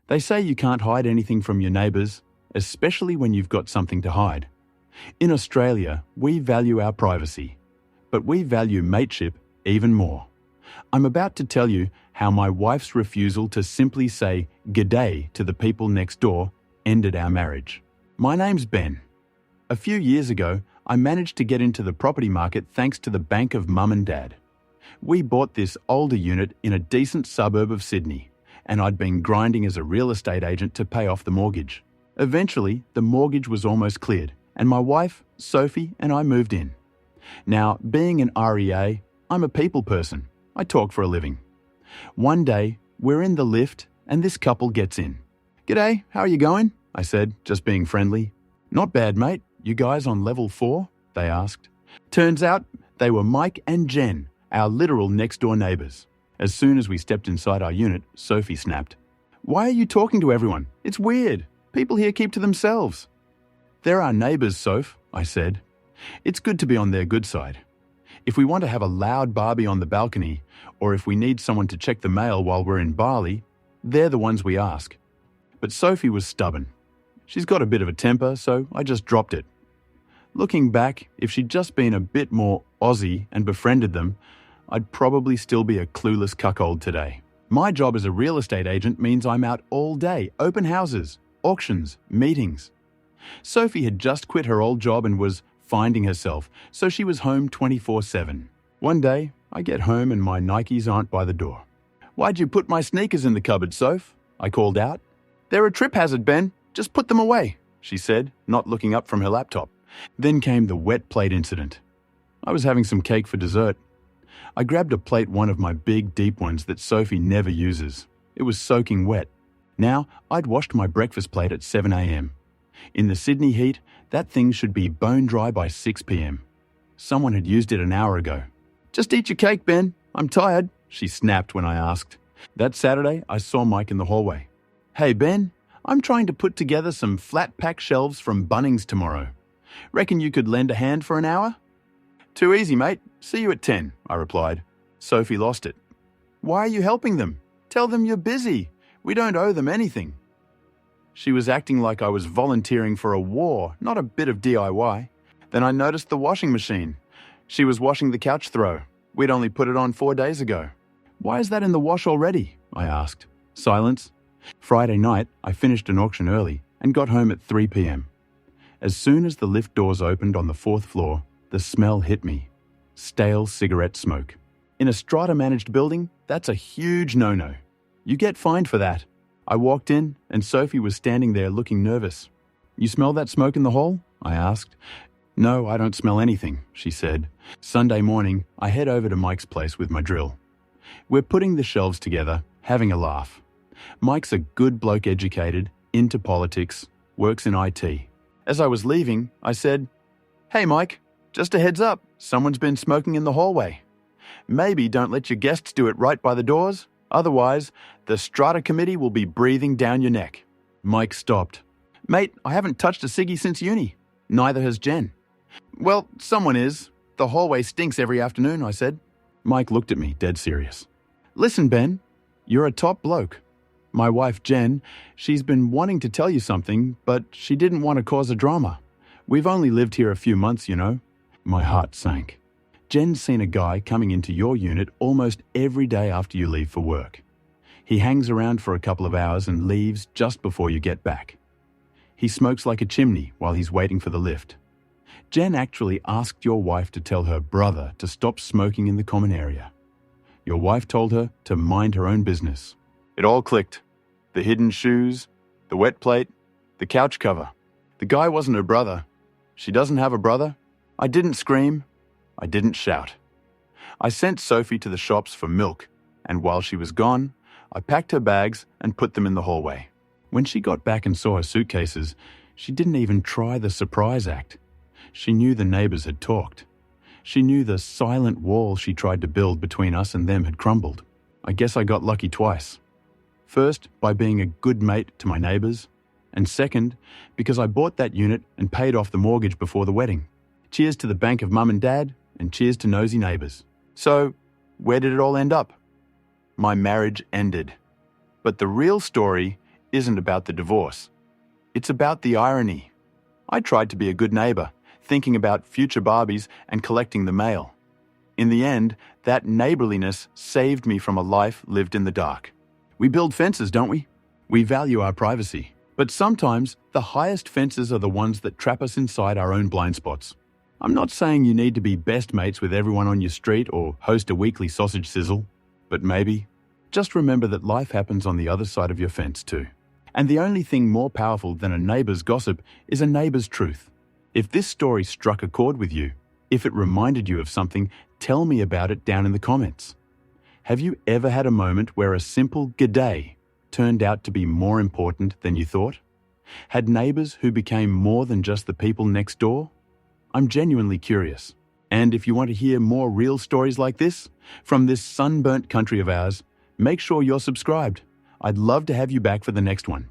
They say you can't hide anything from your neighbours, especially when you've got something to hide. In Australia, we value our privacy, but we value mateship even more. I'm about to tell you how my wife's refusal to simply say "g'day" to the people next door ended our marriage. My name's Ben. A few years ago, I managed to get into the property market thanks to the bank of Mum and Dad. We bought this older unit in a decent suburb of Sydney, and I'd been grinding as a real estate agent to pay off the mortgage. Eventually, the mortgage was almost cleared, and my wife, Sophie, and I moved in. Now, being an REA, I'm a people person. I talk for a living. One day, we're in the lift, and this couple gets in. "G'day, how are you going?" I said, just being friendly. "Not bad, mate. You guys on level 4? They asked. Turns out they were Mike and Jen, our literal next-door neighbours. As soon as we stepped inside our unit, Sophie snapped, "Why are you talking to everyone? It's weird. People here keep to themselves." "They're our neighbours, Soph," I said. "It's good to be on their good side. If we want to have a loud barbie on the balcony, or if we need someone to check the mail while we're in Bali, they're the ones we ask." But Sophie was stubborn. She's got a bit of a temper, so I just dropped it. Looking back, if she'd just been a bit more Aussie and befriended them, I'd probably still be a clueless cuckold today. My job as a real estate agent means I'm out all day, open houses, auctions, meetings. Sophie had just quit her old job and was finding herself, so she was home 24/7. One day, I get home and my Nikes aren't by the door. "Why'd you put my sneakers in the cupboard, Soph?" I called out. "They're a trip hazard, Ben. Just put them away," she said, not looking up from her laptop. Then came the wet plate incident. I was having some cake for dessert. I grabbed a plate, one of my big, deep ones that Sophie never uses. It was soaking wet. Now, I'd washed my breakfast plate at 7 a.m. In the Sydney heat, that thing should be bone dry by 6 p.m. Someone had used it an hour ago. "Just eat your cake, Ben. I'm tired," she snapped when I asked. That Saturday, I saw Mike in the hallway. "Hey, Ben, I'm trying to put together some flat-pack shelves from Bunnings tomorrow. Reckon you could lend a hand for an hour?" "Too easy, mate. See you at 10, I replied. Sophie lost it. "Why are you helping them? Tell them you're busy. We don't owe them anything." She was acting like I was volunteering for a war, not a bit of DIY. Then I noticed the washing machine. She was washing the couch throw. We'd only put it on 4 days ago. "Why is that in the wash already?" I asked. Silence. Friday night, I finished an auction early and got home at 3 p.m. As soon as the lift doors opened on the 4th floor, the smell hit me. Stale cigarette smoke. In a strata-managed building, that's a huge no-no. You get fined for that. I walked in, and Sophie was standing there looking nervous. "You smell that smoke in the hall?" I asked. "No, I don't smell anything," she said. Sunday morning, I head over to Mike's place with my drill. We're putting the shelves together, having a laugh. Mike's a good bloke, educated, into politics, works in IT. As I was leaving, I said, "Hey Mike, just a heads up, someone's been smoking in the hallway. Maybe don't let your guests do it right by the doors, otherwise the strata committee will be breathing down your neck." Mike stopped. "Mate, I haven't touched a ciggy since uni. Neither has Jen." "Well, someone is. The hallway stinks every afternoon," I said. Mike looked at me, dead serious. "Listen, Ben, you're a top bloke. My wife, Jen, she's been wanting to tell you something, but she didn't want to cause a drama. We've only lived here a few months, you know." My heart sank. Jen's seen a guy coming into your unit almost every day after you leave for work. He hangs around for a couple of hours and leaves just before you get back. He smokes like a chimney while he's waiting for the lift. Jen actually asked your wife to tell her brother to stop smoking in the common area. Your wife told her to mind her own business. It all clicked. The hidden shoes, the wet plate, the couch cover. The guy wasn't her brother. She doesn't have a brother. I didn't scream. I didn't shout. I sent Sophie to the shops for milk, and while she was gone, I packed her bags and put them in the hallway. When she got back and saw her suitcases, she didn't even try the surprise act. She knew the neighbours had talked. She knew the silent wall she tried to build between us and them had crumbled. I guess I got lucky twice. First, by being a good mate to my neighbours, and second, because I bought that unit and paid off the mortgage before the wedding. Cheers to the bank of Mum and Dad, and cheers to nosy neighbours. So, where did it all end up? My marriage ended. But the real story isn't about the divorce. It's about the irony. I tried to be a good neighbour, thinking about future Barbies and collecting the mail. In the end, that neighbourliness saved me from a life lived in the dark. We build fences, don't we? We value our privacy. But sometimes, the highest fences are the ones that trap us inside our own blind spots. I'm not saying you need to be best mates with everyone on your street or host a weekly sausage sizzle, but maybe just remember that life happens on the other side of your fence too. And the only thing more powerful than a neighbour's gossip is a neighbour's truth. If this story struck a chord with you, if it reminded you of something, tell me about it down in the comments. Have you ever had a moment where a simple "g'day" turned out to be more important than you thought? Had neighbours who became more than just the people next door? I'm genuinely curious. And if you want to hear more real stories like this, from this sunburnt country of ours, make sure you're subscribed. I'd love to have you back for the next one.